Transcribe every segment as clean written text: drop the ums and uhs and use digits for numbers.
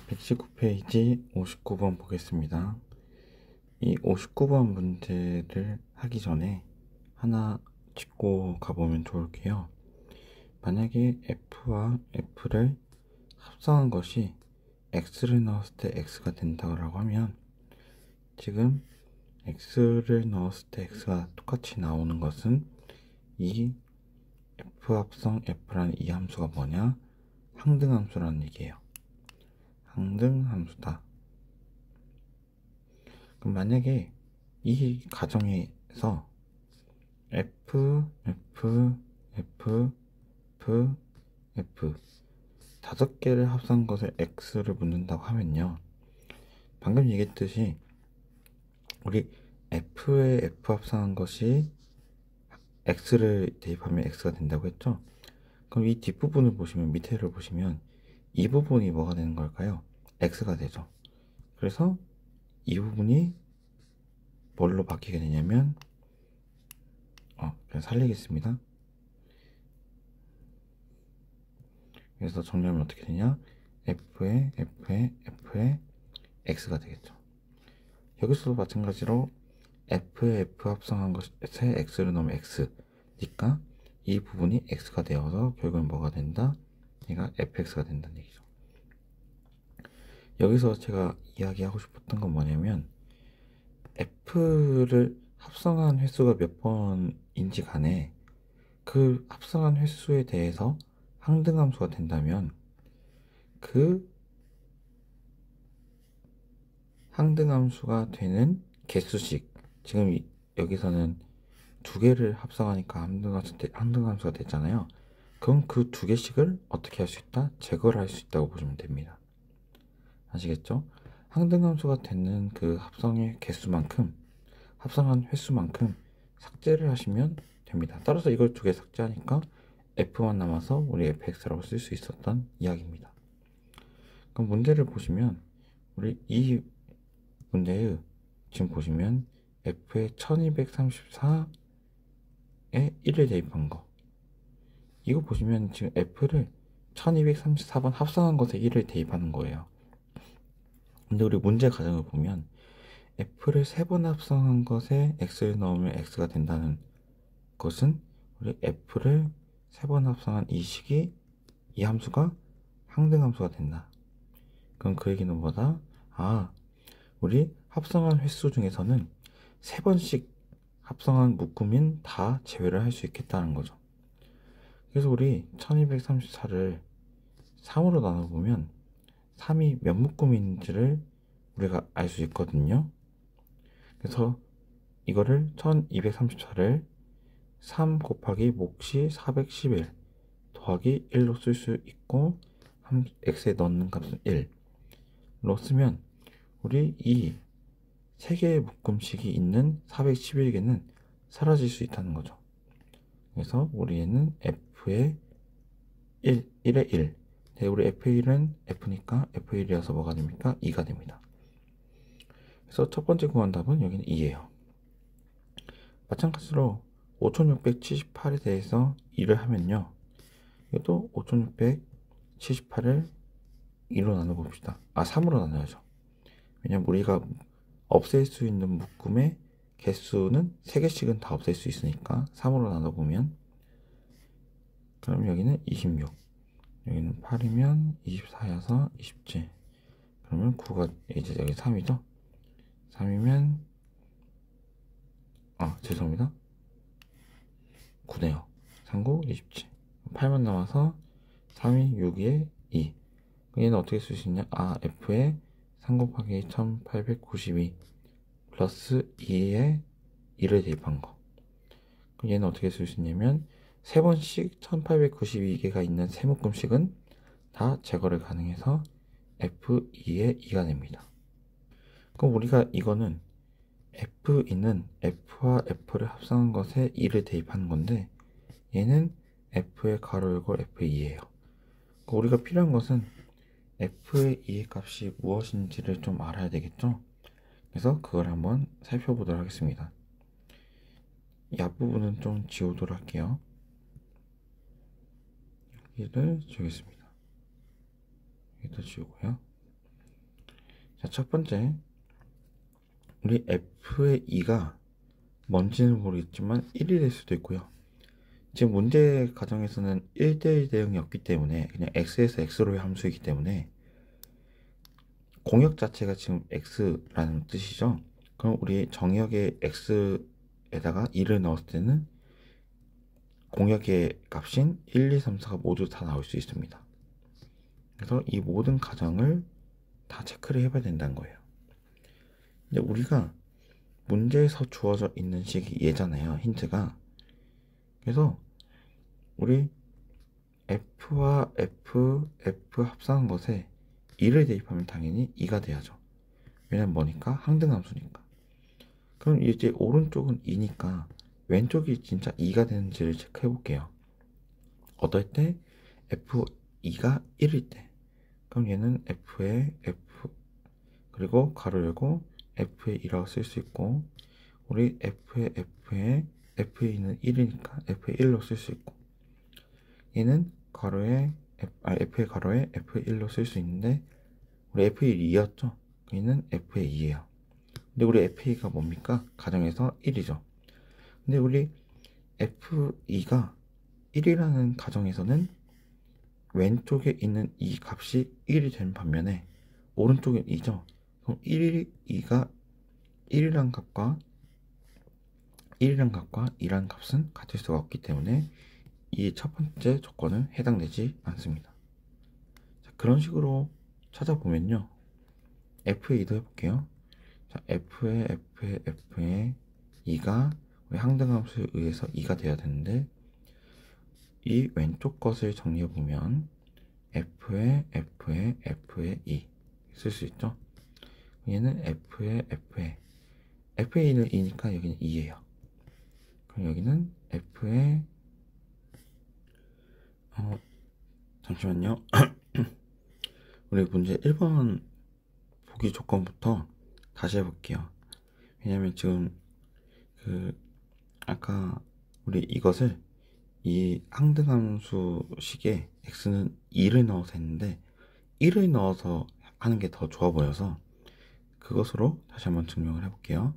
119페이지 59번 보겠습니다. 이 59번 문제를 하기 전에 하나 짚고 가보면 좋을게요. 만약에 f와 f를 합성한 것이 x를 넣었을 때 x가 된다고 하면, 지금 x를 넣었을 때 x가 똑같이 나오는 것은 이 f 합성 f라는 이 함수가 뭐냐? 항등함수라는 얘기예요. 항등함수다. 그럼 만약에 이 가정에서 F 다섯 개를 합산 것을 X를 묻는다고 하면요, 방금 얘기했듯이 우리 F에 F 합성한 것이 X를 대입하면 X가 된다고 했죠. 그럼 이 뒷부분을 보시면, 밑에를 보시면 이 부분이 뭐가 되는 걸까요? X가 되죠. 그래서 이 부분이 뭘로 바뀌게 되냐면, 그냥 살리겠습니다. 그래서 정리하면 어떻게 되냐? F에 X가 되겠죠. 여기서도 마찬가지로 F에 F 합성한 것에 X를 넣으면 X니까 이 부분이 X가 되어서 결국은 뭐가 된다? 얘가 fx가 된다는 얘기죠. 여기서 제가 이야기하고 싶었던 건 뭐냐면, F를 합성한 횟수가 몇 번인지 간에 그 합성한 횟수에 대해서 항등함수가 된다면, 그 항등함수가 되는 개수씩, 지금 여기서는 두 개를 합성하니까 항등함수가 됐잖아요. 그럼 그 두 개씩을 어떻게 할 수 있다? 제거를 할 수 있다고 보시면 됩니다. 아시겠죠? 항등함수가 되는 그 합성의 개수만큼, 합성한 횟수만큼 삭제를 하시면 됩니다. 따라서 이걸 두 개 삭제하니까 f만 남아서 우리 fx라고 쓸 수 있었던 이야기입니다. 그럼 문제를 보시면, 우리 이 문제의 지금 보시면 f에 1234에 1을 대입한 거, 이거 보시면 지금 f를 1234번 합성한 것에 1을 대입하는 거예요. 근데 우리 문제 과정을 보면 f를 3번 합성한 것에 x를 넣으면 x가 된다는 것은, 우리 f를 3번 합성한 이 식이, 이 함수가 항등함수가 된다. 그럼 그 얘기는 뭐다? 우리 합성한 횟수 중에서는 3번씩 합성한 묶음인 다 제외를 할 수 있겠다는 거죠. 그래서 우리 1234를 3으로 나눠보면 3이 몇 묶음인지를 우리가 알 수 있거든요. 그래서 이거를 1234를 3 곱하기 몫이 411 더하기 1로 쓸 수 있고, x에 넣는 값은 1로 쓰면 우리 이 3개의 묶음식이 있는 411개는 사라질 수 있다는 거죠. 그래서 우리 얘는 f의 1의 1. 네, 우리 f1은 f니까 f1이어서 뭐가 됩니까? 2가 됩니다. 그래서 첫 번째 구한 답은 여기는 2예요. 마찬가지로 5678에 대해서 2를 하면요, 이것도 5678을 2로 나눠봅시다. 3으로 나눠야죠. 왜냐면 우리가 없앨 수 있는 묶음의 개수는 3개씩은 다 없앨 수 있으니까 3으로 나눠보면, 그럼 여기는 26, 여기는 8이면 24여서 27, 그러면 9가 이제 여기 3이죠. 3이면 죄송합니다, 9네요. 39, 27, 8만 남아서 3이 6에 2. 얘는 어떻게 쓸 수 있냐? f에 3 곱하기 1892 플러스 2에 2를 대입한 거. 그럼 얘는 어떻게 쓸 수 있냐면, 3번씩 1892개가 있는 세 묶음씩은 다 제거를 가능해서 f2에 2가 됩니다. 그럼 우리가 이거는 f2는 f와 f를 합성한 것에 2를 대입하는 건데, 얘는 f의 가로 열고 f2예요. 우리가 필요한 것은 f의 2의 값이 무엇인지를 좀 알아야 되겠죠? 그래서 그걸 한번 살펴보도록 하겠습니다. 이 앞부분은 좀 지우도록 할게요. 여기를 지우겠습니다. 여기도 지우고요. 자, 첫 번째, 우리 f의 2가 뭔지는 모르겠지만 1이 될 수도 있고요. 지금 문제 가정에서는 1대1 대응이 없기 때문에 그냥 x에서 x로의 함수이기 때문에 공역 자체가 지금 x라는 뜻이죠. 그럼 우리 정역의 x에다가 2를 넣었을 때는 공역의 값인 1, 2, 3, 4가 모두 다 나올 수 있습니다. 그래서 이 모든 가정을 다 체크를 해봐야 된다는 거예요. 이제 우리가 문제에서 주어져 있는 식이 얘잖아요. 힌트가. 그래서 우리 f와 f 합성한 것에 2를 대입하면 당연히 2가 돼야죠. 왜냐면 뭐니까? 항등함수니까. 그럼 이제 오른쪽은 2니까 왼쪽이 진짜 2가 되는지를 체크해 볼게요. 어떨 때? f2가 1일 때. 그럼 얘는 f의 f 그리고 가로 열고 f의 2라고 쓸 수 있고, 우리 f의 2는 1이니까 f의 1로 쓸 수 있고, 얘는 가로에 f의 가로에 f의 1로 쓸 수 있는데 우리 f의 2였죠. 얘는 f의 2예요. 근데 우리 f2가 뭡니까? 가정에서 1이죠. 근데 우리 f2가 1이라는 가정에서는 왼쪽에 있는 이 값이 1이 되는 반면에 오른쪽엔 2죠. 그럼 2가 1이란 값과 2란 값은 같을 수가 없기 때문에 이 첫 번째 조건은 해당되지 않습니다. 자, 그런 식으로 찾아보면요. f의 2도 해볼게요. 자, f의 2가 우리 항등함수에 의해서 2가 돼야 되는데, 이 왼쪽 것을 정리해보면 f의 2 쓸 수 있죠. 얘는 f의 2는 2니까 여기는 2예요. 그럼 여기는 f의 잠시만요. 우리 문제 1번 보기 조건부터 다시 해볼게요. 왜냐면 지금 아까 우리 이것을 이 항등함수식에 x는 2를 넣어서 했는데 1을 넣어서 하는 게 더 좋아 보여서 그것으로 다시 한번 증명을 해볼게요.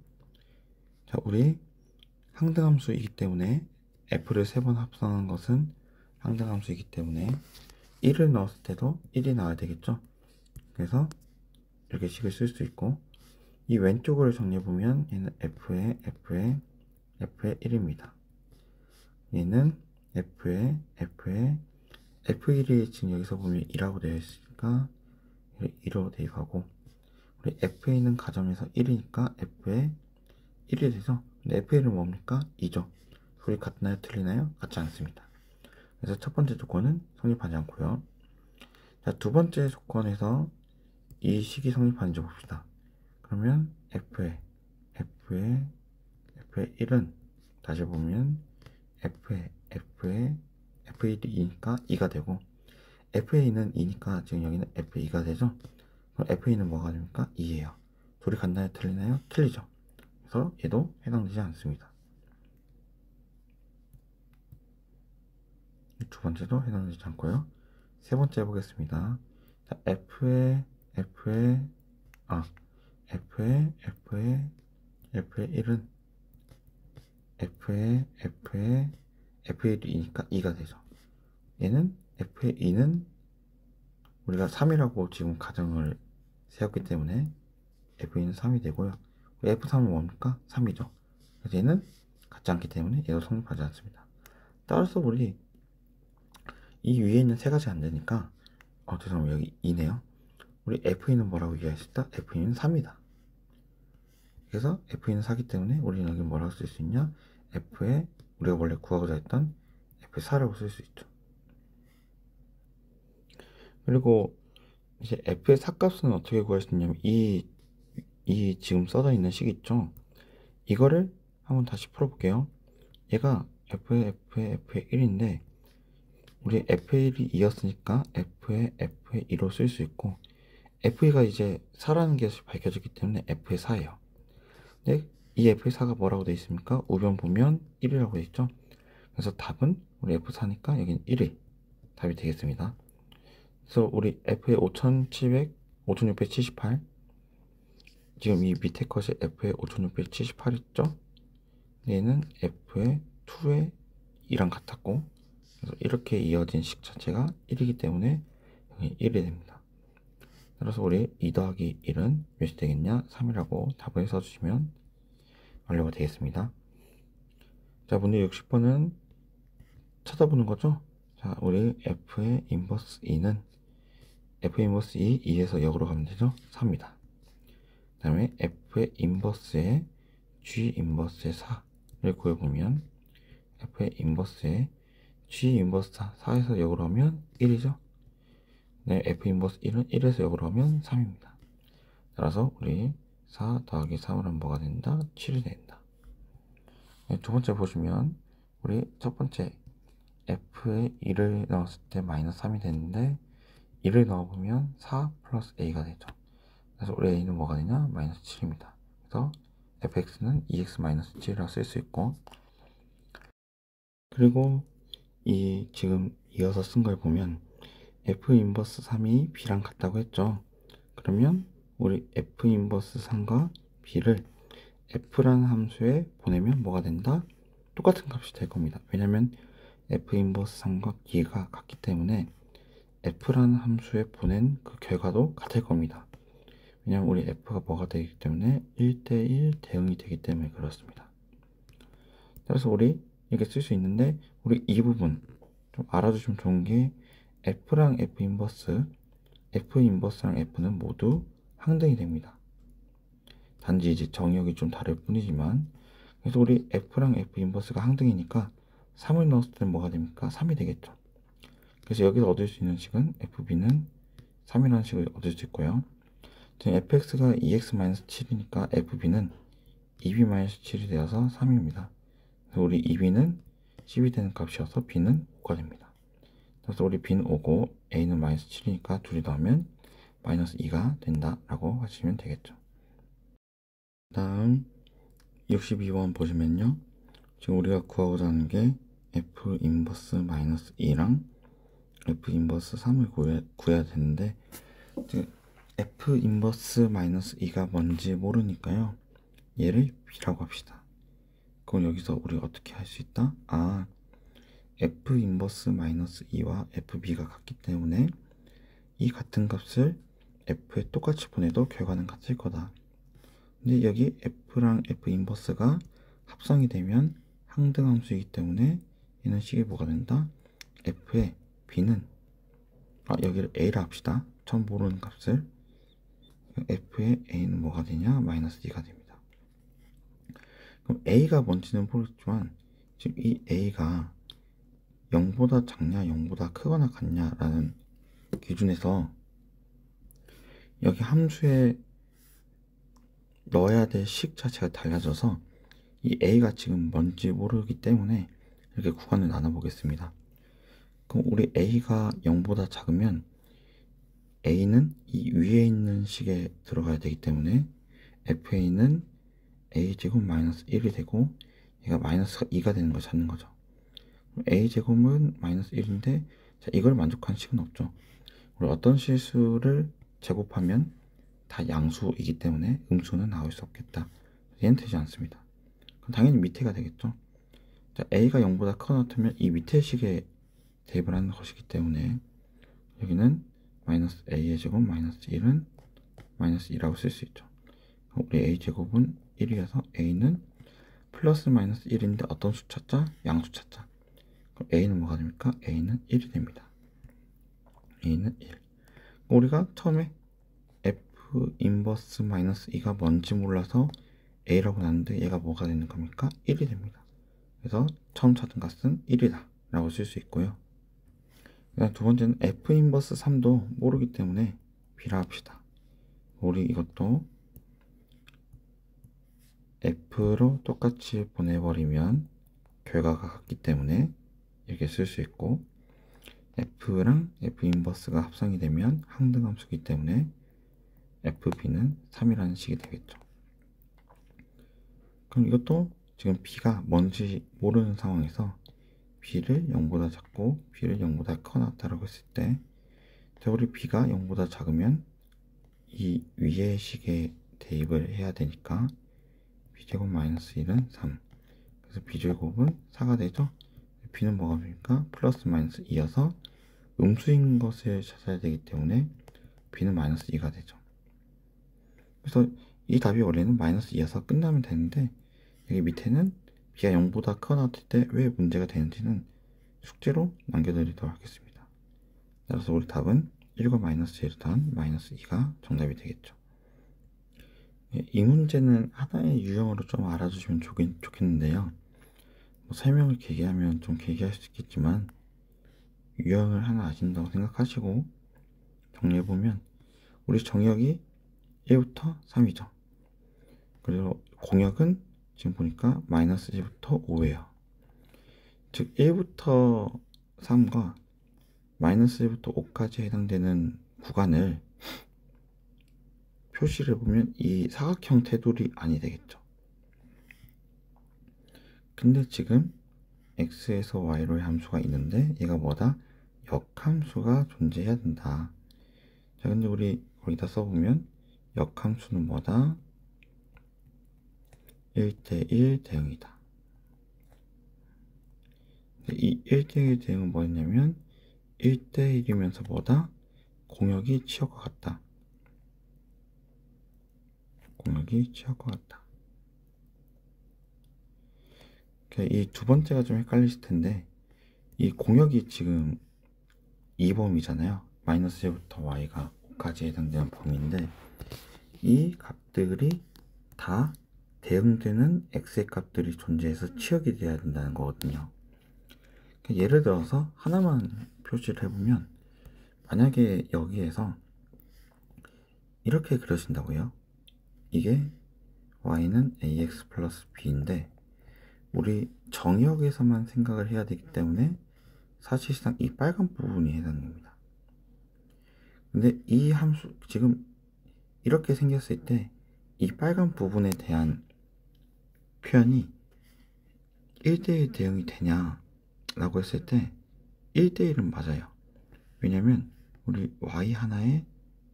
자, 우리 항등함수이기 때문에 f를 3번 합성한 것은 항등함수이기 때문에 1을 넣었을 때도 1이 나와야 되겠죠. 그래서 이렇게 식을 쓸 수 있고, 이 왼쪽을 정리해보면 얘는 f의 1입니다. 얘는 f의 f1이 지금 여기서 보면 2라고 되어 있으니까 2로 대입하고, 우리 f1은 가정에서 1이니까 f의 1이 돼서, 근데 f1은 뭡니까? 2죠. 소리 같나요? 틀리나요? 같지 않습니다. 그래서 첫 번째 조건은 성립하지 않고요. 자, 두 번째 조건에서 이 식이 성립하는지 봅시다. 그러면 f의 1은 다시 보면 f의 2니까 2가 되고, f의 2는 2니까 지금 여기는 f의 2가 되죠. 그럼 f의 2는 뭐가 됩니까? 2예요. 소리 같나요? 틀리나요? 틀리죠. 그래서 얘도 해당되지 않습니다. 두 번째도 해당되지 않고요. 세 번째 해보겠습니다. 자, f의 1은 f의 1이니까 2가 되죠. 얘는 f의 2는 우리가 3이라고 지금 가정을 세웠기 때문에 f2는 3이 되고요. f3은 뭡니까? 3이죠. 그래서 얘는 같지 않기 때문에 얘도 성립하지 않습니다. 따라서 우리 이 위에 있는 세 가지 안 되니까, 죄송합니다. 여기 2네요. 우리 f2는 뭐라고 이해했을까? f2는 3이다. 그래서 f2는 4기 때문에 우리는 여기 뭐라고 쓸 수 있냐? f에 우리가 원래 구하고자 했던 f4라고 쓸 수 있죠. 그리고 이제 f의 4값은 어떻게 구할 수 있냐면 이 지금 써져 있는 식 있죠? 이거를 한번 다시 풀어볼게요. 얘가 f의 1인데 우리 f1이 2였으니까 f의 2로 쓸 수 있고, f2가 이제 4라는 것이 밝혀졌기 때문에 f의 4예요. 근데 이 f의 4가 뭐라고 되어 있습니까? 우변 보면 1이라고 되어 있죠. 그래서 답은 우리 f4니까 여기는 1이 답이 되겠습니다. 그래서 우리 f의 5678 지금 이 밑에 것이 f의 5678 있죠? 얘는 f의 2의 2랑 같았고, 그래서 이렇게 이어진 식 자체가 1이기 때문에 여기 1이 됩니다. 따라서 우리 2 더하기 1은 몇이 되겠냐? 3이라고 답을 써주시면 완료가 되겠습니다. 자, 문제 60번은 찾아보는 거죠. 자, 우리 f의 인버스 2는 f 인버스 2, 2에서 역으로 가면 되죠. 4입니다. 그 다음에 f의 인버스에 g 인버스의 4를 구해보면 f의 인버스에 g 인버스 4, 4에서 역으로 하면 1이죠. 네, f 인버스 1은 1에서 역으로 하면 3입니다. 따라서 우리 4 더하기 3을 하면 뭐가 된다? 7이 된다. 네, 두 번째 보시면 우리 첫 번째 f에 2를 넣었을 때 마이너스 3이 되는데 2를 넣어보면 4 플러스 a가 되죠. 그래서 우리 a는 뭐가 되냐? 마이너스 7입니다. 그래서 fx는 2x 마이너스 7이라고 쓸 수 있고, 그리고 이 지금 이어서 쓴 걸 보면 f 인버스 3이 b랑 같다고 했죠. 그러면 우리 f 인버스 3과 b를 f라는 함수에 보내면 뭐가 된다? 똑같은 값이 될 겁니다. 왜냐면 f 인버스 3과 b가 같기 때문에 f라는 함수에 보낸 그 결과도 같을 겁니다. 왜냐면 우리 f가 뭐가 되기 때문에 1대1 대응이 되기 때문에 그렇습니다. 그래서 우리 이렇게 쓸 수 있는데, 우리 이 부분 좀 알아두시면 좋은 게 f랑 f 인버스랑 f는 모두 항등이 됩니다. 단지 이제 정역이 좀 다를 뿐이지만, 그래서 우리 f랑 f 인버스가 항등이니까 3을 넣었을 때는 뭐가 됩니까? 3이 되겠죠. 그래서 여기서 얻을 수 있는 식은 fb는 3이라는 식을 얻을 수 있고요. 지금 fx가 2x-7이니까 fb는 2b-7이 되어서 3입니다. 그래서 우리 2b는 10이 되는 값이어서 b는 5가 됩니다. 그래서 우리 b는 5고 a는 마이너스 7이니까 둘이 더하면 마이너스 2가 된다라고 하시면 되겠죠. 다음 62번 보시면요. 지금 우리가 구하고자 하는 게 f 인버스 마이너스 2랑 f 인버스 3을 구해야 되는데, f 인버스 마이너스 2가 뭔지 모르니까요. 얘를 b라고 합시다. 그럼 여기서 우리가 어떻게 할 수 있다? f 인버스 마이너스 2와 fb가 같기 때문에 이 같은 값을 f에 똑같이 보내도 결과는 같을 거다. 근데 여기 f랑 f 인버스가 합성이 되면 항등함수이기 때문에 얘는 식이 뭐가 된다? f의 b는 여기를 a라 합시다. 처음 모르는 값을. f의 a는 뭐가 되냐? 마이너스 2가 됩니다. 그럼 a가 뭔지는 모르겠지만 지금 이 a가 0보다 작냐 0보다 크거나 같냐라는 기준에서 여기 함수에 넣어야 될 식 자체가 달라져서 이 a가 지금 뭔지 모르기 때문에 이렇게 구간을 나눠 보겠습니다. 그럼 우리 a가 0보다 작으면 a는 이 위에 있는 식에 들어가야 되기 때문에 fa는 a제곱 마이너스 1이 되고 얘가 마이너스 2가 되는 걸 찾는 거죠. a제곱은 마이너스 1인데 자, 이걸 만족한 식은 없죠. 우리 어떤 실수를 제곱하면 다 양수이기 때문에 음수는 나올 수 없겠다. 얘는 되지 않습니다. 그럼 당연히 밑에가 되겠죠. 자, a가 0보다 크거나 같으면 이 밑에 식에 대입을 하는 것이기 때문에 여기는 마이너스 a의 제곱 마이너스 1은 마이너스 2라고 쓸 수 있죠. 그럼 우리 a제곱은 1이어서 a는 플러스 마이너스 1인데 어떤 수 찾자? 양수 찾자. 그럼 a는 뭐가 됩니까? a는 1이 됩니다. a는 1. 우리가 처음에 f 인버스 마이너스 2가 뭔지 몰라서 a라고 놨는데 얘가 뭐가 되는 겁니까? 1이 됩니다. 그래서 처음 찾은 값은 1이다 라고 쓸 수 있고요. 두 번째는 f 인버스 3도 모르기 때문에 b라 합시다. 우리 이것도 f로 똑같이 보내버리면 결과가 같기 때문에 이렇게 쓸 수 있고, f랑 f 인버스가 합성이 되면 항등함수이기 때문에 fb는 3이라는 식이 되겠죠. 그럼 이것도 지금 b가 뭔지 모르는 상황에서 b를 0보다 작고 b를 0보다 크거나 같다라고 했을 때, 우리 b가 0보다 작으면 이 위의 식에 대입을 해야 되니까 b제곱 마이너스 1은 3. 그래서 b제곱은 4가 되죠. b는 뭐가 됩니까? 플러스 마이너스 2여서 음수인 것을 찾아야 되기 때문에 b는 마이너스 2가 되죠. 그래서 이 답이 원래는 마이너스 2여서 끝나면 되는데 여기 밑에는 b가 0보다 크거나 같을 때 왜 문제가 되는지는 숙제로 남겨드리도록 하겠습니다. 따라서 우리 답은 1과 마이너스 1을 더한 마이너스 2가 정답이 되겠죠. 이 문제는 하나의 유형으로 좀 알아주시면 좋겠는데요. 뭐 설명을 길게 하면 좀 길게 할 수 있겠지만 유형을 하나 아신다고 생각하시고 정리해보면 우리 정역이 1부터 3이죠. 그리고 공역은 지금 보니까 마이너스 1부터 5예요. 즉 1부터 3과 마이너스 1부터 5까지 해당되는 구간을 표시를 해보면 이 사각형 테두리 안이 되겠죠. 근데 지금 x에서 y로의 함수가 있는데 얘가 뭐다? 역함수가 존재해야 된다. 자, 근데 우리 거기다 써보면 역함수는 뭐다? 1대1 대응이다. 이 1대1 대응은 뭐였냐면 1대1이면서 뭐다? 공역이 치역과 같다. 공역이 치역과 같다. 이 두 번째가 좀 헷갈리실 텐데 이 공역이 지금 2범위잖아요. 마이너스 1부터 y가 5까지 해당되는 범위인데 이 값들이 다 대응되는 x의 값들이 존재해서 치역이 돼야 된다는 거거든요. 예를 들어서 하나만 표시를 해보면 만약에 여기에서 이렇게 그려진다고요. 이게 y는 ax 플러스 b인데 우리 정역에서만 생각을 해야 되기 때문에 사실상 이 빨간 부분이 해당됩니다. 근데 이 함수 지금 이렇게 생겼을 때 이 빨간 부분에 대한 표현이 1대1 대응이 되냐 라고 했을 때 1대1은 맞아요. 왜냐면 우리 y 하나에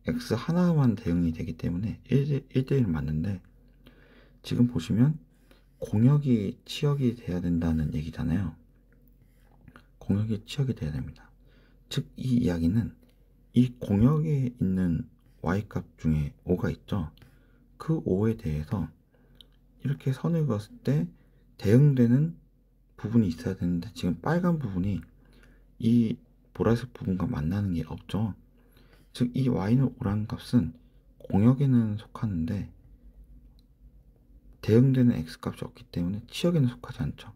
x 하나만 대응이 되기 때문에 1대1은 맞는데 지금 보시면 공역이 치역이 돼야 된다는 얘기잖아요. 공역이 치역이 돼야 됩니다. 즉 이 이야기는 이 공역에 있는 y값 중에 5가 있죠. 그 5에 대해서 이렇게 선을 그었을 때 대응되는 부분이 있어야 되는데 지금 빨간 부분이 이 보라색 부분과 만나는 게 없죠. 즉 이 y는 5라는 값은 공역에는 속하는데 대응되는 x값이 없기 때문에 치역에는 속하지 않죠.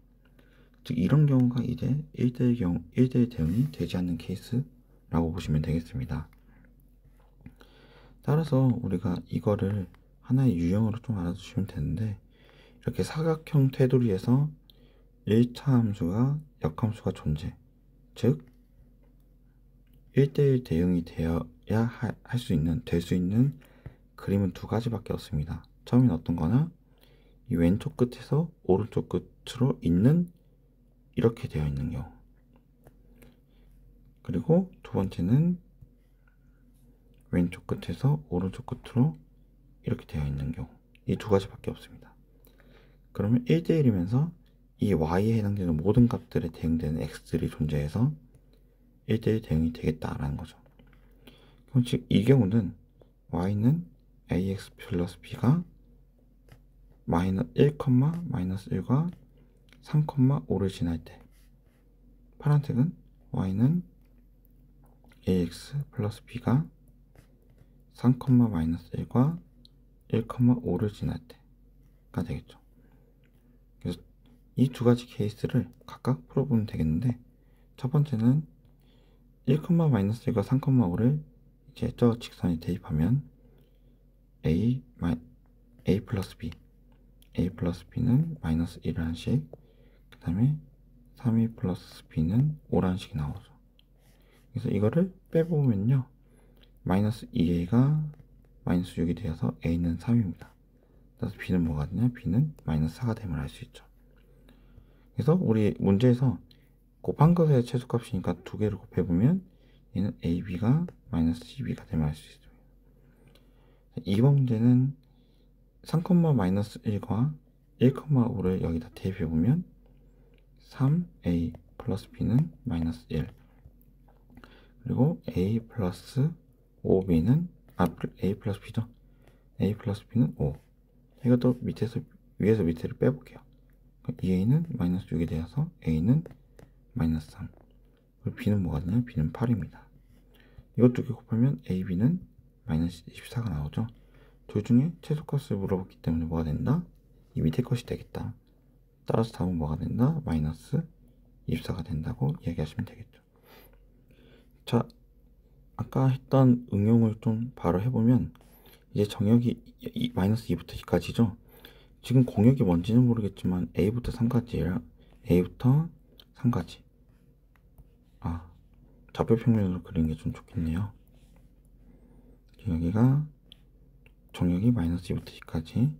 즉 이런 경우가 이제 1대1 대응이 되지 않는 케이스라고 보시면 되겠습니다. 따라서 우리가 이거를 하나의 유형으로 좀 알아두시면 되는데 이렇게 사각형 테두리에서 1차 함수가 역함수가 존재, 즉 1대1 대응이 되어야 될 수 있는 그림은 두 가지밖에 없습니다. 처음엔 어떤 거나 이 왼쪽 끝에서 오른쪽 끝으로 있는 이렇게 되어 있는 경우, 그리고 두 번째는 왼쪽 끝에서 오른쪽 끝으로 이렇게 되어 있는 경우, 이 두 가지밖에 없습니다. 그러면 1대1이면서 이 y에 해당되는 모든 값들에 대응되는 x들이 존재해서 1대1 대응이 되겠다라는 거죠. 그럼 즉 이 경우는 y는 ax 플러스 b가 마이너스 1, 마이너스 1과 3, 5를 지날 때, 파란색은 y는 ax 플러스 b가 3, 마이너스 1과 1, 5를 지날 때가 되겠죠. 그래서 이 두 가지 케이스를 각각 풀어보면 되겠는데 첫 번째는 1, 마이너스 1과 3, 5를 이제 저 직선에 대입하면 a 플러스 b는 마이너스 1라는 그 다음에 3a 플러스 b는 5라는 식이 나오죠. 그래서 이거를 빼보면요 마이너스 2a가 마이너스 6이 되어서 a는 3입니다. 그래서 b는 뭐가 되냐? b는 마이너스 4가 됨을 알 수 있죠. 그래서 우리 문제에서 곱한 것의 최소값이니까 두 개를 곱해보면 얘는 ab가 마이너스 12가 됨을 알 수 있습니다. 이번 문제는 3, 마이너스 1과 1, 5를 여기다 대입해보면 3a 플러스 b는 마이너스 1, 그리고 a 플러스 5b는 a 플러스 b죠. a 플러스 b는 5. 이것도 위에서 밑에를 빼볼게요. 2a는 마이너스 6이 되어서 a는 마이너스 3, 그리고 b는 뭐가 되냐? b는 8입니다. 이것 두 개 곱하면 a, b는 마이너스 24가 나오죠. 둘 중에 최소값을 물어봤기 때문에 뭐가 된다? 이 밑에 것이 되겠다. 따라서 답은 뭐가 된다? 마이너스 24가 된다고 이야기하시면 되겠죠. 자, 아까 했던 응용을 좀 바로 해보면 이제 정역이 마이너스 2부터 2까지죠. 지금 공역이 뭔지는 모르겠지만 a부터 3까지예요. a부터 3까지. 좌표평면으로 그리는 게 좀 좋겠네요. 여기가 정역이 마이너스 2부터 2까지.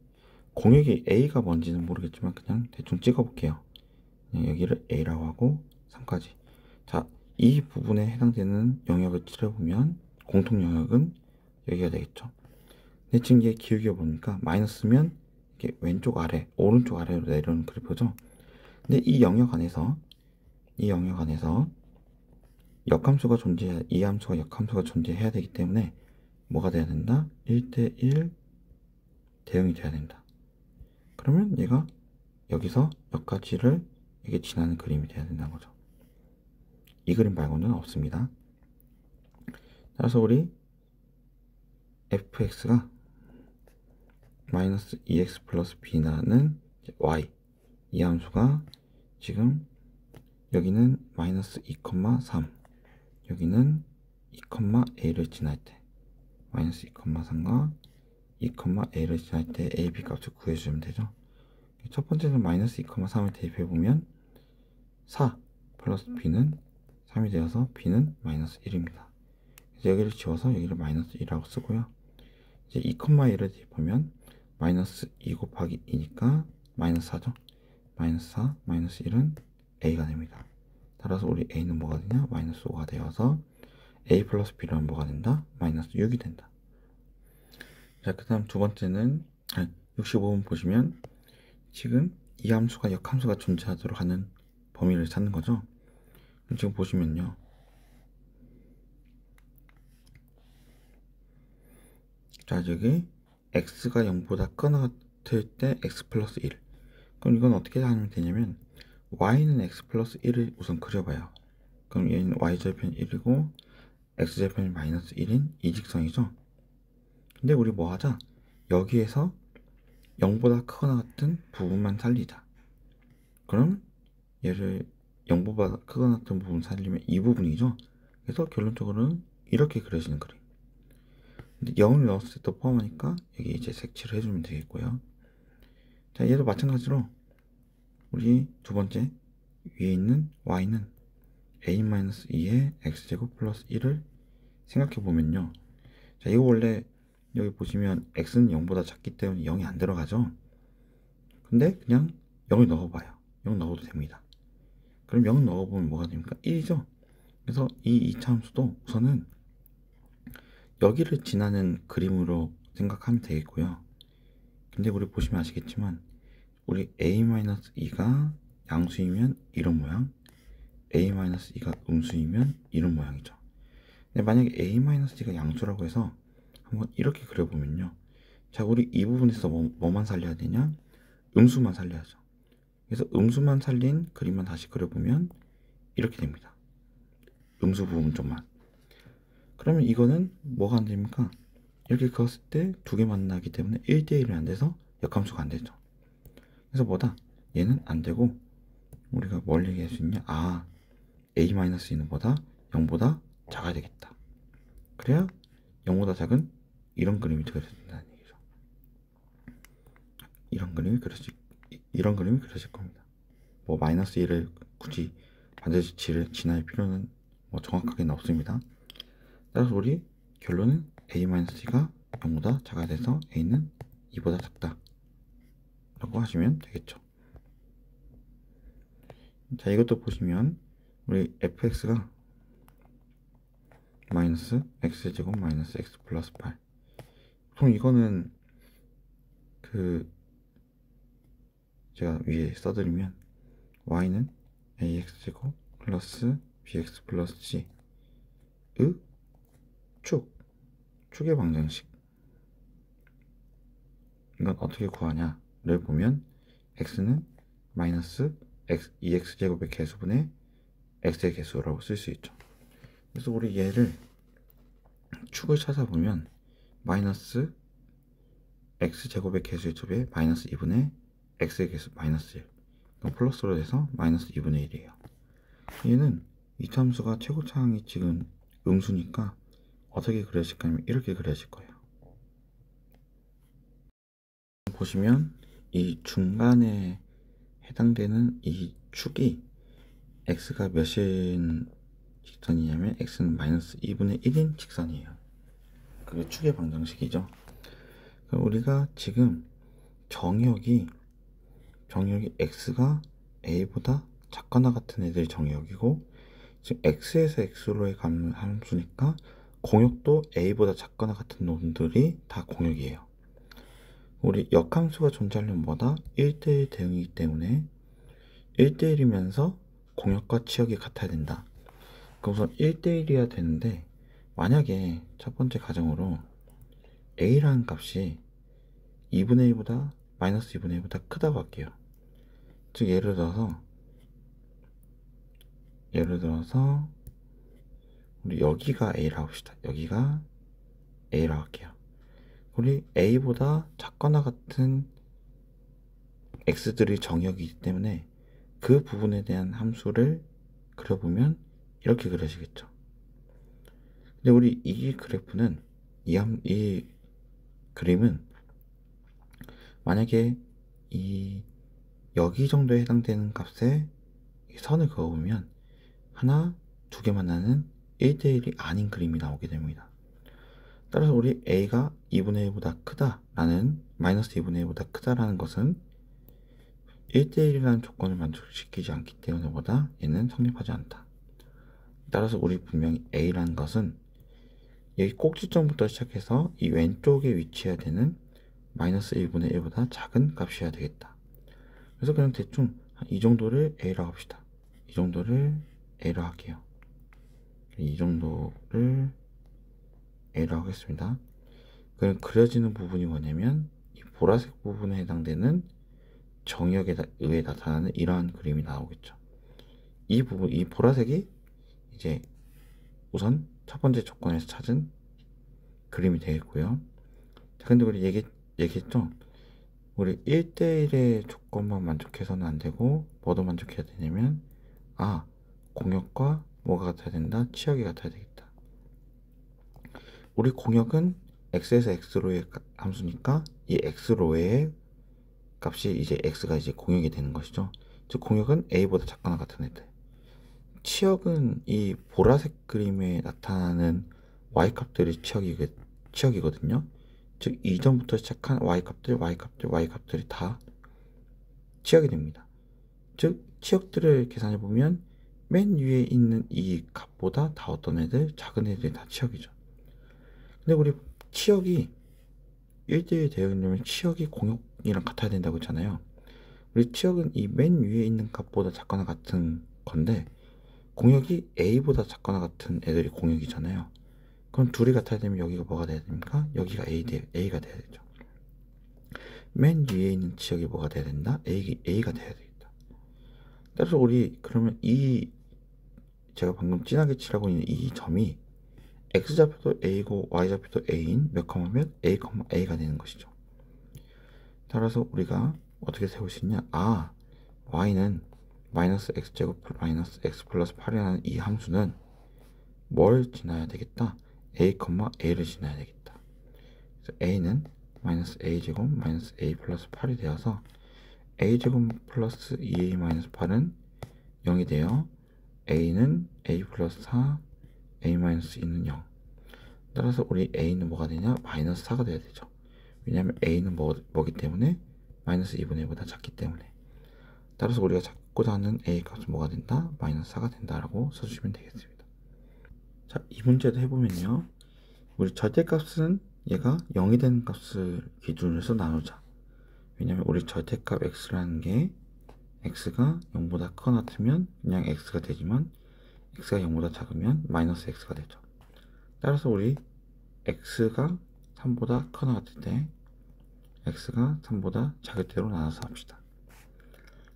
공역이 a가 뭔지는 모르겠지만 그냥 대충 찍어볼게요. 그냥 여기를 a라고 하고 3까지. 자, 이 부분에 해당되는 영역을 칠해보면 공통 영역은 여기가 되겠죠. 근데 지금 얘 기울기가 뭡니까? 마이너스면 이게 왼쪽 아래, 오른쪽 아래로 내려오는 그래프죠. 근데 이 영역 안에서 역함수가 이 함수가 역함수가 존재해야 되기 때문에 뭐가 돼야 된다? 1대1 대응이 돼야 된다. 그러면 얘가 여기서 여기까지를 이게 지나는 그림이 돼야 된다는 거죠. 이 그림 말고는 없습니다. 따라서 우리 fx가 마이너스 2x 플러스 b라는 y, 이 함수가 지금 여기는 마이너스 2,3, 여기는 2,a를 지날 때 마이너스 2,3과 2,a를 지날 때 a, b 값을 구해주면 되죠. 첫 번째는 마이너스 2,3을 대입해보면 4 플러스 b는 3이 되어서 b는 마이너스 1입니다. 여기를 지워서 여기를 마이너스 1이라고 쓰고요. 이제 2,1을 대입하면 마이너스 2 곱하기 2니까 마이너스 4죠. 마이너스 4, 마이너스 1은 a가 됩니다. 따라서 우리 a는 뭐가 되냐? 마이너스 5가 되어서 a 플러스 b라면 뭐가 된다? 마이너스 6이 된다. 자, 그 다음 두 번째는 65번 보시면 지금 이 함수가 역함수가 존재하도록 하는 범위를 찾는 거죠. 지금 보시면요. 자, 여기 x가 0보다 크거나 같을 때 x 플러스 1. 그럼 이건 어떻게 하면 되냐면 y는 x 플러스 1을 우선 그려봐요. 그럼 얘는 y절편 1이고 x절편이 마이너스 1인 이 직선이죠. 근데 우리 뭐 하자? 여기에서 0보다 크거나 같은 부분만 살리자. 그럼 얘를 0보다 크거나 같은 부분 살리면 이 부분이죠. 그래서 결론적으로는 이렇게 그려지는 그림. 근데 0을 넣었을 때 또 포함하니까 여기 이제 색칠을 해주면 되겠고요. 자, 얘도 마찬가지로 우리 두 번째 위에 있는 y는 a-2의 x제곱 플러스 1을 생각해 보면요. 자, 이거 원래 여기 보시면 x는 0보다 작기 때문에 0이 안 들어가죠. 근데 그냥 0을 넣어봐요. 0 넣어도 됩니다. 그럼 0 넣어보면 뭐가 됩니까? 1이죠. 그래서 이 2차 함수도 우선은 여기를 지나는 그림으로 생각하면 되겠고요. 근데 우리 보시면 아시겠지만 우리 a-2가 양수이면 이런 모양, a-2가 음수이면 이런 모양이죠. 근데 만약에 a-2가 양수라고 해서 한번 이렇게 그려보면요. 자, 우리 이 부분에서 뭐만 살려야 되냐? 음수만 살려야죠. 그래서 음수만 살린 그림만 다시 그려보면 이렇게 됩니다. 음수 부분 쪽만. 그러면 이거는 뭐가 안 됩니까? 이렇게 그었을 때 두 개 만나기 때문에 1대1이 안 돼서 역함수가 안 되죠. 그래서 뭐다? 얘는 안 되고 우리가 뭘 얘기할 수 있냐? a-2는 보다 0보다 작아야 되겠다. 그래야 0보다 작은 이런 그림이 그려진다는 얘기죠. 이런 그림이 그려질 겁니다. 뭐 마이너스 1을 굳이 반드시 지날 필요는 뭐 정확하게는 없습니다. 따라서 우리 결론은 a-c가 0보다 작아야 돼서 a는 2보다 작다 라고 하시면 되겠죠. 자, 이것도 보시면 우리 fx가 마이너스 x제곱 마이너스 x 플러스 8. 보통 이거는 제가 위에 써드리면 y는 ax제곱 플러스 bx 플러스 c의 축의 방정식. 이건 어떻게 구하냐를 보면 x는 마이너스 2x제곱의 개수분의 x의 개수라고 쓸 수 있죠. 그래서 우리 얘를 축을 찾아보면 마이너스 x제곱의 개수의 2배 마이너스 2분의 x의 개수 마이너스 1, 그럼 플러스로 돼서 마이너스 2분의 1이에요. 얘는 이참수가 최고차항이 지금 음수니까 어떻게 그려질 거냐면 이렇게 그려질 거예요. 보시면 이 중간에 해당되는 이 축이 x가 몇인 직선이냐면 x는 마이너스 2분의 1인 직선이에요. 그게 축의 방정식이죠. 그럼 우리가 지금 정의역이 x가 a보다 작거나 같은 애들이 정의역이고, 지금 x에서 x로의 함수니까 공역도 a보다 작거나 같은 놈들이 다 공역이에요. 우리 역함수가 존재하려면 뭐다? 1대1 대응이기 때문에 1대1이면서 공역과 치역이 같아야 된다. 그럼 우선 1대1이어야 되는데, 만약에 첫 번째 가정으로 a라는 값이 2분의 1보다 마이너스 2분의 1보다 크다고 할게요. 즉 예를 들어서 우리 여기가 a라고 합시다. 여기가 a라고 할게요. 우리 a보다 작거나 같은 x들이 정역이기 때문에 그 부분에 대한 함수를 그려보면 이렇게 그려지겠죠. 근데 우리 이 그래프는 이 그림은 만약에 여기 정도에 해당되는 값에 선을 그어보면 하나, 두 개 만나는 1대1이 아닌 그림이 나오게 됩니다. 따라서 우리 a가 2분의 1보다 크다라는, 마이너스 2분의 1보다 크다라는 것은 1대1이라는 조건을 만족시키지 않기 때문에 보다 얘는 성립하지 않다. 따라서 우리 분명히 a라는 것은 여기 꼭지점부터 시작해서 이 왼쪽에 위치해야 되는 마이너스 1분의 1보다 작은 값이어야 되겠다. 그래서 그냥 대충 이 정도를 a라고 합시다. 이 정도를 a라고 할게요. 이 정도를 a라고 하겠습니다. 그럼 그려지는 부분이 뭐냐면 이 보라색 부분에 해당되는 정역에 의해 나타나는 이러한 그림이 나오겠죠. 이 부분, 이 보라색이 이제 우선 첫 번째 조건에서 찾은 그림이 되겠고요. 자, 근데 우리 얘기했죠? 우리 1대1의 조건만 만족해서는 안 되고 뭐도 만족해야 되냐면 공역과 뭐가 같아야 된다? 치역이 같아야 되겠다. 우리 공역은 x에서 x로의 함수니까 이 x로의 값이 이제 x가 이제 공역이 되는 것이죠. 즉 공역은 a보다 작거나 같은 애들. 치역은 이 보라색 그림에 나타나는 y값들이 치역이거든요. 즉 이전부터 시작한 y값들이 다 치역이 됩니다. 즉 치역들을 계산해 보면 맨 위에 있는 이 값보다 다 어떤 애들, 작은 애들이 다 치역이죠. 근데 우리 치역이 1대1 되려면 치역이 공역이랑 같아야 된다고 했잖아요. 우리 치역은 이 맨 위에 있는 값보다 작거나 같은 건데 공역이 a보다 작거나 같은 애들이 공역이잖아요. 그럼 둘이 같아야 되면 여기가 뭐가 돼야 됩니까? 여기가 a가 돼야 되죠. 맨 위에 있는 치역이 뭐가 돼야 된다? a가 돼야 되겠다. 따라서 우리 그러면 제가 방금 진하게 칠하고 있는 이 점이 x좌표도 a고 y좌표도 a인 몇 컴마 몇 a가 되는 것이죠. 따라서 우리가 어떻게 세울 수 있냐? y는 마이너스 x제곱 마이너스 x 플러스 8이라는 이 함수는 뭘 지나야 되겠다? a를 지나야 되겠다. 그래서 a는 마이너스 a제곱 마이너스 a 플러스 8이 되어서 a제곱 플러스 2a 마이너스 8은 0이 되어 a는 a 플러스 4 a 마이너스 2는 0. 따라서 우리 a는 뭐가 되냐? 마이너스 4가 돼야 되죠. 왜냐하면 a는 뭐기 때문에 마이너스 2분의 1보다 작기 때문에. 따라서 우리가 찾고자 하는 a 값은 뭐가 된다? 마이너스 4가 된다라고 써주시면 되겠습니다. 자, 이 문제도 해보면요. 우리 절대값은 얘가 0이 되는 값을 기준으로 해서 나누자. 왜냐면 우리 절대값 x라는 게 x가 0보다 크거나 같으면 그냥 x가 되지만 x가 0보다 작으면 마이너스 x가 되죠. 따라서 우리 x가 3보다 크거나 같을 때 x가 3보다 작을 때로 나눠서 합시다.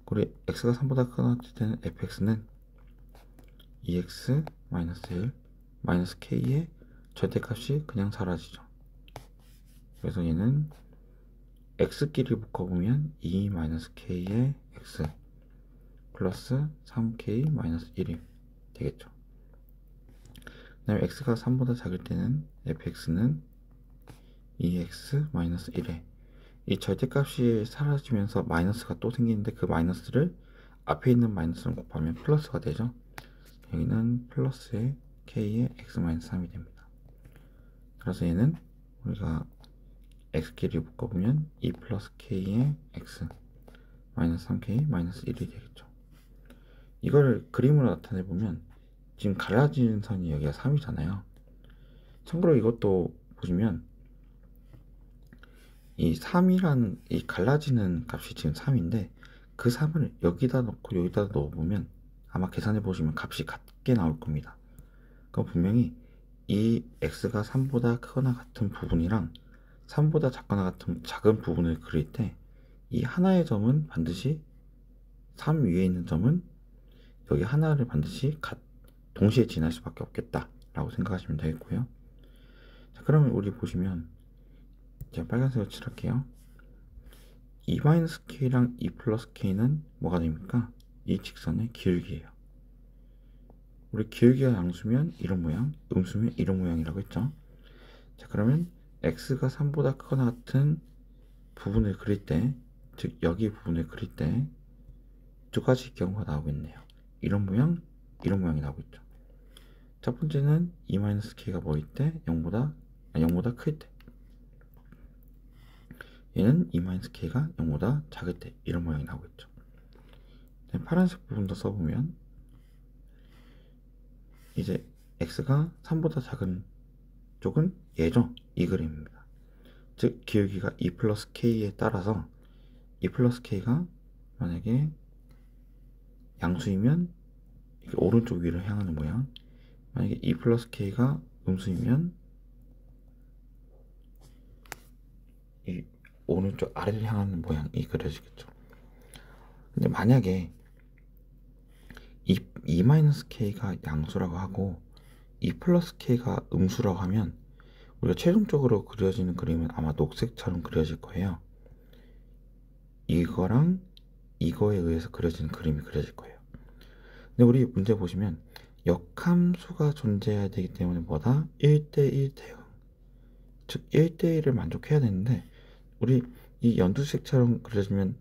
우리 x가 3보다 크거나 같을 때는 fx는 2x 마이너스 1 마이너스 k의 절대값이 그냥 사라지죠. 그래서 얘는 x끼리 묶어보면 2 마이너스 k의 x 플러스 3k 마이너스 1이 되겠죠. 그 다음에 x가 3보다 작을 때는 fx는 2x 마이너스 1에 이 절대값이 사라지면서 마이너스가 또 생기는데 그 마이너스를 앞에 있는 마이너스랑 곱하면 플러스가 되죠. 여기는 플러스의 k의 x 마이너스 3이 됩니다. 그래서 얘는 우리가 x끼리 묶어보면 2 플러스 k의 x 마이너스 3k 마이너스 1이 되겠죠. 이걸 그림으로 나타내보면 지금 갈라지는 선이 여기가 3이잖아요. 참고로 이것도 보시면 이 3이라는 이 갈라지는 값이 지금 3인데 그 3을 여기다 넣고 여기다 넣어보면 아마 계산해 보시면 값이 같게 나올 겁니다. 그럼 분명히 이 x가 3보다 크거나 같은 부분이랑 3보다 작거나 같은 작은 부분을 그릴 때 이 하나의 점은 반드시 3 위에 있는 점은 여기 하나를 반드시 동시에 지날 수밖에 없겠다 라고 생각하시면 되겠고요. 자, 그러면 우리 보시면 제가 빨간색으로 칠할게요. 2-k랑 2 플러스 k는 뭐가 됩니까? 이 직선의 기울기예요. 우리 기울기가 양수면 이런 모양, 음수면 이런 모양이라고 했죠. 자, 그러면 x가 3보다 크거나 같은 부분을 그릴 때, 즉 여기 부분을 그릴 때 두 가지 경우가 나오겠네요. 이런 모양, 이런 모양이 나오고 있죠. 첫 번째는 2-k가 뭐일 때? 0보다 클 때. 얘는 2-k가 0보다 작을 때 이런 모양이 나오고 있죠. 파란색 부분도 써보면 이제 x가 3보다 작은 쪽은 얘죠. 이 그림입니다. 즉 기울기가 2 플러스 k에 따라서 2 플러스 k가 만약에 양수이면 이렇게 오른쪽 위로 향하는 모양, 만약에 2 플러스 k가 음수이면 이 오른쪽 아래를 향하는 모양이 그려지겠죠. 근데 만약에 2-k가 양수라고 하고 2 플러스 k가 음수라고 하면 우리가 최종적으로 그려지는 그림은 아마 녹색처럼 그려질 거예요. 이거랑 이거에 의해서 그려지는 그림이 그려질 거예요. 근데 우리 문제 보시면 역함수가 존재해야 되기 때문에 뭐다? 1대1 대응, 즉 1대1을 만족해야 되는데 우리 이 연두색처럼 그려지면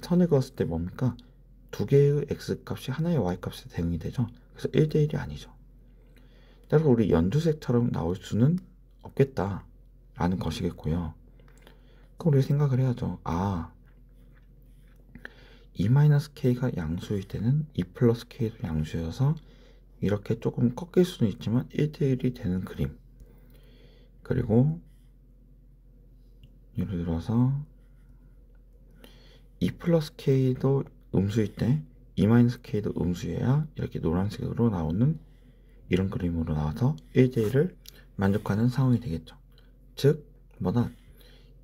선을 그었을 때 뭡니까? 두 개의 x값이 하나의 y값에 대응이 되죠. 그래서 1대1이 아니죠. 따라서 우리 연두색처럼 나올 수는 없겠다 라는 것이겠고요. 그럼 우리 생각을 해야죠. 2-k가 양수일 때는 2 플러스 k도 양수여서 이렇게 조금 꺾일 수는 있지만 1대1이 되는 그림. 그리고 예를 들어서 2 플러스 k도 음수일 때 2-k도 음수여야 이렇게 노란색으로 나오는 이런 그림으로 나와서 1대1을 만족하는 상황이 되겠죠. 즉 뭐다?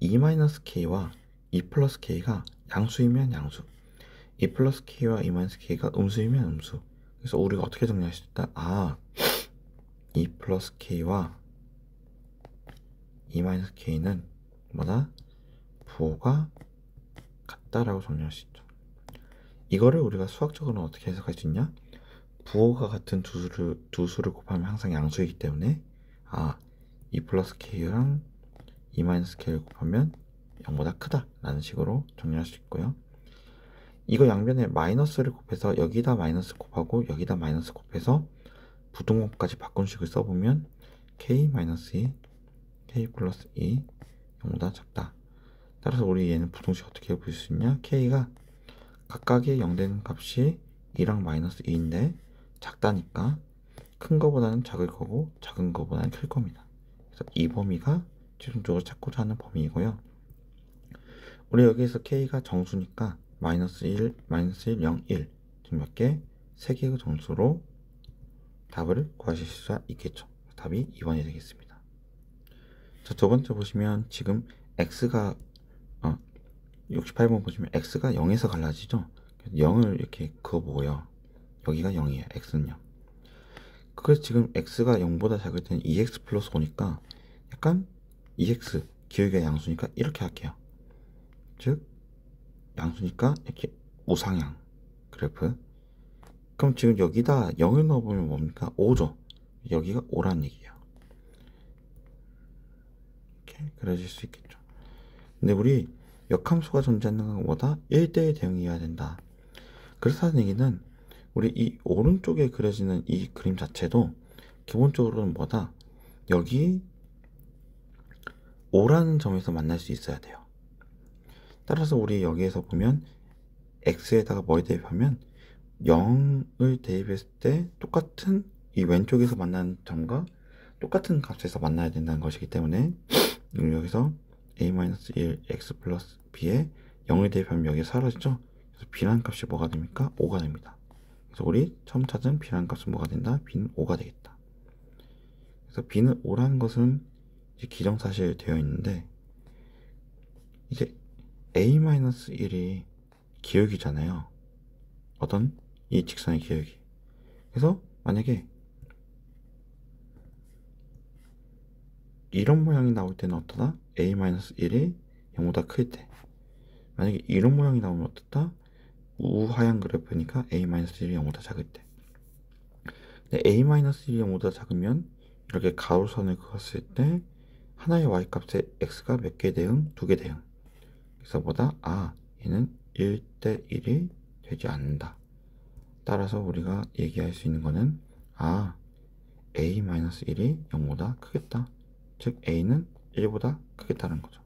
2-k와 2 플러스 k가 양수이면 양수, 2 플러스 k와 2-k가 음수이면 음수. 그래서 우리가 어떻게 정리할 수 있다? 2 플러스 k와 2-k는 뭐다? 부호가 같다라고 정리할 수 있죠. 이거를 우리가 수학적으로는 어떻게 해석할 수 있냐? 부호가 같은 두 수를 곱하면 항상 양수이기 때문에 2 플러스 k랑 2-k를 곱하면 0보다 크다 라는 식으로 정리할 수 있고요. 이거 양변에 마이너스를 곱해서 여기다 마이너스 곱하고 여기다 마이너스 곱해서 부등호까지 바꾼 식을 써보면 k-2, k 플러스 2 0보다 작다. 따라서 우리 얘는 부등식 어떻게 볼 수 있냐? k가 각각의 0 되는 값이 2랑 마이너스 2인데 작다니까 큰 거보다는 작을 거고 작은 거보다는 클 겁니다. 그래서 이 범위가 최종적으로 찾고자 하는 범위이고요. 우리 여기에서 k가 정수니까 마이너스 1, 마이너스 1, 0, 1 지금 몇 개? 3개의 정수로 답을 구하실 수 있겠죠. 답이 2번이 되겠습니다. 자, 두 번째 보시면 지금 x가 68번 보시면 x가 0에서 갈라지죠. 0을 이렇게 그어보고요. 여기가 0이에요. x는 0. 그래서 지금 x가 0보다 작을 때는 2x 플러스 5니까 약간 2x 기울기가 양수니까 이렇게 할게요. 즉 양수니까 이렇게 우상향 그래프. 그럼 지금 여기다 0을 넣어보면 뭡니까? 5죠. 여기가 5란 얘기예요. 이렇게 그려질 수 있겠죠. 근데 우리 역함수가 존재하는 것보다 1대1 대응이어야 된다. 그렇다는 얘기는 우리 이 오른쪽에 그려지는 이 그림 자체도 기본적으로는 뭐다? 여기 5라는 점에서 만날 수 있어야 돼요. 따라서 우리 여기에서 보면 x에다가 뭘 대입하면 0을 대입했을 때 똑같은 이 왼쪽에서 만나는 점과 똑같은 값에서 만나야 된다는 것이기 때문에 여기서 a-1 x 플러스 b에 0을 대입하면 여기 사라지죠. 그래서 b라는 값이 뭐가 됩니까? 5가 됩니다. 그래서 우리 처음 찾은 b라는 값은 뭐가 된다? b는 5가 되겠다. 그래서 b는 5라는 것은 이제 기정사실 되어 있는데 이제 a-1이 기울기잖아요. 어떤 이 직선의 기울기. 그래서 만약에 이런 모양이 나올 때는 어떠다? a-1이 0보다 클 때. 만약에 이런 모양이 나오면 어떻다? 우하향 그래프니까 a-1이 0보다 작을 때. 근데 a-1이 0보다 작으면 이렇게 가로선을 그었을 때 하나의 y값에 x가 몇 개 대응? 2개 대응. 그래서 보다 얘는 1대 1이 되지 않는다. 따라서 우리가 얘기할 수 있는 거는 a-1이 0보다 크겠다. 즉 a는 1보다 크겠다는 거죠.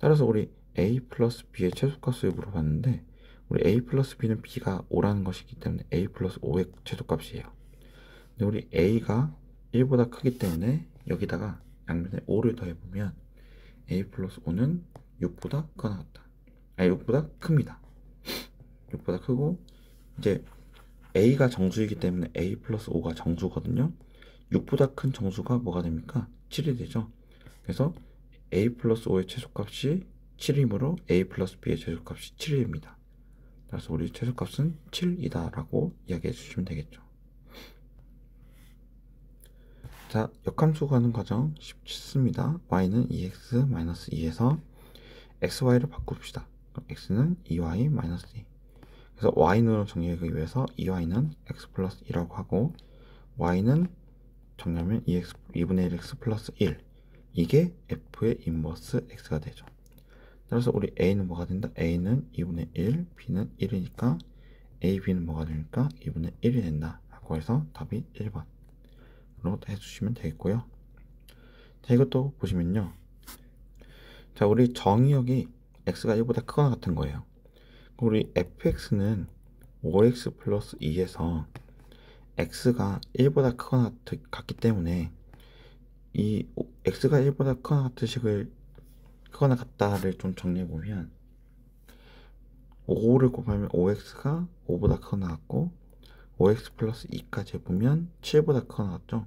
따라서 우리 a 플러스 b의 최소값을 물어봤는데 우리 a 플러스 b는 b가 5라는 것이기 때문에 a 플러스 5의 최소값이에요. 근데 우리 a가 1보다 크기 때문에 여기다가 양면에 5를 더해보면 a 플러스 5는 6보다 크거나 같다. 6보다 큽니다. 6보다 크고 이제 a가 정수이기 때문에 a 플러스 5가 정수거든요. 6보다 큰 정수가 뭐가 됩니까? 7이 되죠. 그래서 a 플러스 5의 최소값이 7이므로 a 플러스 b의 최소값이 7입니다. 그래서 우리 최소값은 7이다 라고 이야기해 주시면 되겠죠. 자, 역함수 구하는 과정 쉽습니다. y는 2x-2에서 xy를 바꿉시다. 그럼 x는 2y-2. 그래서 y는 정리하기 위해서 2y는 x 플러스 2라고 하고 y는 정리하면 2분의 1x 플러스 1. 이게 f의 인버스 x가 되죠. 따라서 우리 a는 뭐가 된다? a는 2분의 1, b는 1이니까 a, b는 뭐가 됩니까? 2분의 1이 된다 라고 해서 답이 1번으로 해주시면 되겠고요. 자, 이것도 보시면요. 자, 우리 정의역이 x가 1보다 크거나 같은 거예요. 우리 fx는 5x 플러스 2에서 x가 1보다 크거나 같기 때문에 이 x가 1보다 크거나 같다를 좀 정리해보면 5를 곱하면 5x가 5보다 크거나 같고 5x 플러스 2까지 해보면 7보다 크거나 같죠.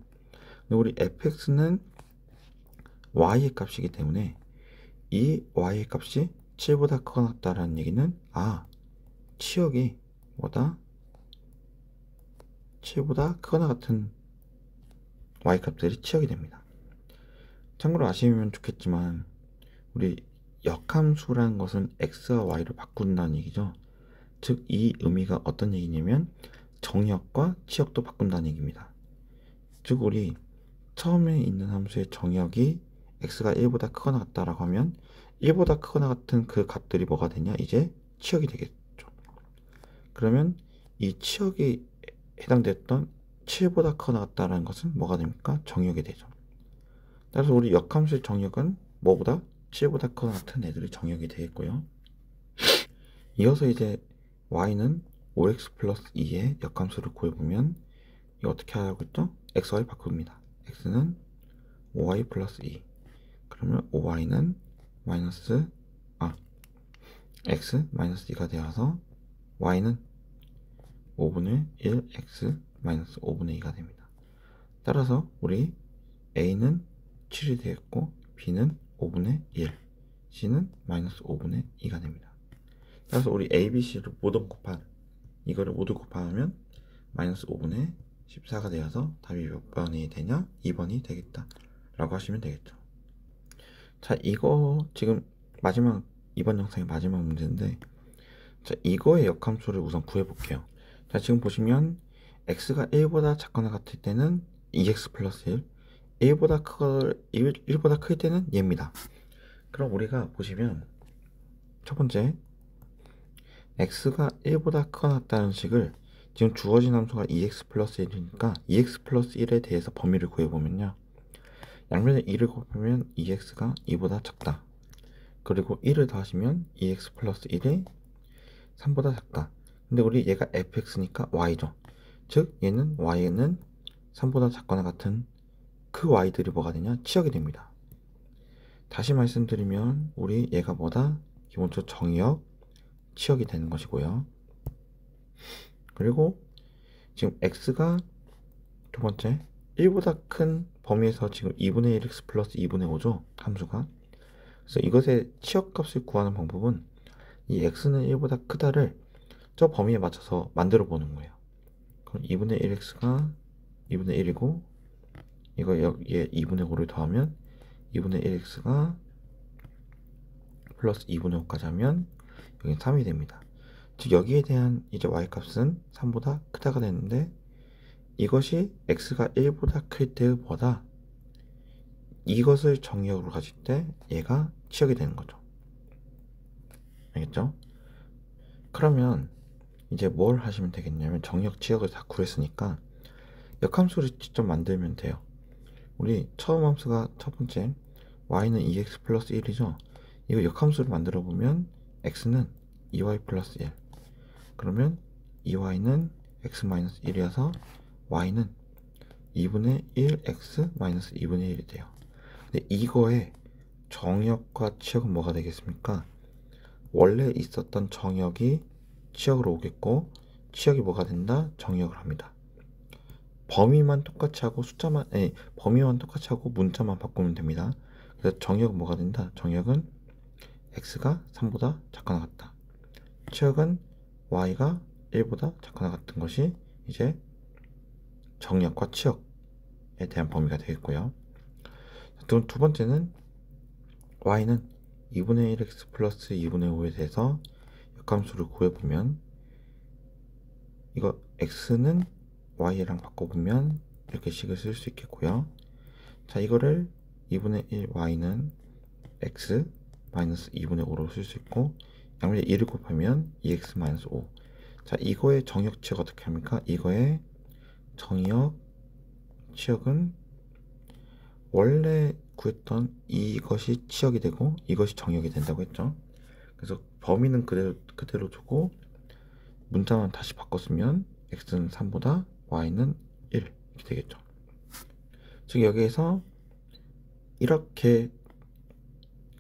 근데 우리 fx는 y의 값이기 때문에 이 y의 값이 7보다 크거나 같다라는 얘기는 치역이 뭐다? 7보다 크거나 같은 y값들이 치역이 됩니다. 참고로 아시면 좋겠지만 우리 역함수라는 것은 x와 y를 바꾼다는 얘기죠. 즉 이 의미가 어떤 얘기냐면 정역과 치역도 바꾼다는 얘기입니다. 즉 우리 처음에 있는 함수의 정역이 x가 1보다 크거나 같다라고 하면 1보다 크거나 같은 그 값들이 뭐가 되냐? 이제 치역이 되겠죠. 그러면 이 치역이 해당됐던 7보다 크거나 같다라는 것은 뭐가 됩니까? 정역이 되죠. 따라서 우리 역함수의 정역은 뭐보다? 7보다 크거나 같은 애들이 정역이 되겠고요. 이어서 이제 y는 5x 플러스 2의 역함수를 구해보면 이거 어떻게 하라고 했죠? xy 바꿉니다. x는 5y 플러스 2. 그러면 5y는 마이너스 x 마이너스 2가 되어서 y는 5분의 1 x 마이너스 5분의 2가 됩니다. 따라서 우리 a는 7이 되겠고 b는 5분의 1, c는 마이너스 5분의 2가 됩니다. 따라서 우리 a, b, c를 이거를 모두 곱하면 마이너스 5분의 14가 되어서 답이 몇 번이 되냐? 2번이 되겠다 라고 하시면 되겠죠. 자, 이거 지금 이번 영상의 마지막 문제인데, 자, 이거의 역함수를 우선 구해볼게요. 자, 지금 보시면 x가 1보다 작거나 같을 때는 2x 플러스 1, 1보다 클 때는 얘입니다. 그럼 우리가 보시면 첫 번째 x가 1보다 크거나 같다는 식을 지금 주어진 함수가 2x 플러스 1이니까 2x 플러스 1에 대해서 범위를 구해보면요, 양면에 2를 곱하면 2x가 2보다 작다, 그리고 1을 더하시면 2x 플러스 1이 3보다 작다. 근데 우리 얘가 fx니까 y죠. 즉 얘는 y는 3보다 작거나 같은 그 y들이 뭐가 되냐? 치역이 됩니다. 다시 말씀드리면 우리 얘가 뭐다? 기본적으로 정의역 치역이 되는 것이고요. 그리고 지금 x가 두 번째 1보다 큰 범위에서 지금 2분의 1x 플러스 2분의 5죠, 함수가. 그래서 이것의 치역값을 구하는 방법은 이 x는 1보다 크다를 저 범위에 맞춰서 만들어 보는 거예요. 그럼 2분의 1x가 2분의 1이고, 이거 여기에 2분의 5를 더하면 2분의 1x가 플러스 2분의 5까지 하면 여기는 3이 됩니다. 즉 여기에 대한 이제 y값은 3보다 크다가 되는데, 이것이 x가 1보다 클 때보다 이것을 정의역으로 가질 때 얘가 치역이 되는 거죠. 알겠죠? 그러면 이제 뭘 하시면 되겠냐면, 정의역 치역을 다 구했으니까 역함수를 직접 만들면 돼요. 우리 처음 함수가 첫 번째 y는 2x 플러스 1이죠. 이거 역함수를 만들어 보면 x는 2y 플러스 1, 그러면 2y는 x 마이너스 1이어서 y는 2분의 1x 마이너스 2분의 1이 돼요. 근데 이거의 정역과 치역은 뭐가 되겠습니까? 원래 있었던 정역이 치역으로 오겠고, 치역이 뭐가 된다? 정역을 합니다. 범위만 똑같이 하고 범위만 똑같이 하고 문자만 바꾸면 됩니다. 그래서 정역은 뭐가 된다? 정역은 x가 3보다 작거나 같다, 치역은 y가 1보다 작거나 같은 것이 이제 정역과 치역에 대한 범위가 되겠고요. 두 번째는 y는 2분의 1x 플러스 2분의 5에 대해서 역함수를 구해보면, 이거 x는 y랑 바꿔보면 이렇게 식을 쓸 수 있겠고요. 자, 이거를 2분의 1 y는 x 마이너스 2분의 5로 쓸 수 있고, 양면에 2를 곱하면 2x 마이너스 5. 자, 이거의 정역 치역 어떻게 합니까? 이거의 정역 치역은 원래 구했던 이것이 치역이 되고 이것이 정역이 된다고 했죠. 그래서 범위는 그대로 두고 문자만 다시 바꿨으면 x는 3보다 y는 1 이렇게 되겠죠. 즉 여기에서 이렇게가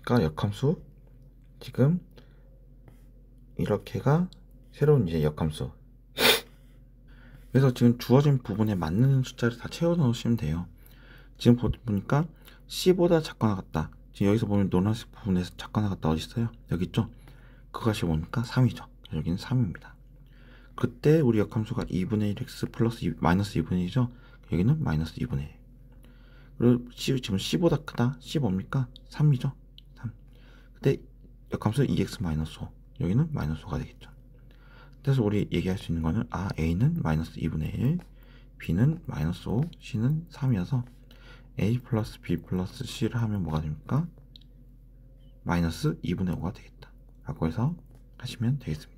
역함수, 지금 이렇게가 새로운 이제 역함수. 그래서 지금 주어진 부분에 맞는 숫자를 다 채워 넣으시면 돼요. 지금 보니까 c보다 작거나 같다. 지금 여기서 보면 노란색 부분에서 작거나 같다 어디 있어요? 여기 있죠? 그것이 보니까 3이죠. 여기는 3입니다. 그때 우리 역함수가 2분의 1x 플러스 마이너스 2분의 1이죠. 여기는 마이너스 2분의 1. 그리고 지금 c보다 크다. c 뭡니까? 3이죠. 3. 그때 역함수 2x 마이너스 5. 여기는 마이너스 5가 되겠죠. 그래서 우리 얘기할 수 있는 거는 a는 마이너스 2분의 1, b는 마이너스 5, c는 3이어서 a 플러스 b 플러스 c를 하면 뭐가 됩니까? 마이너스 2분의 5가 되겠다 라고 해서 하시면 되겠습니다.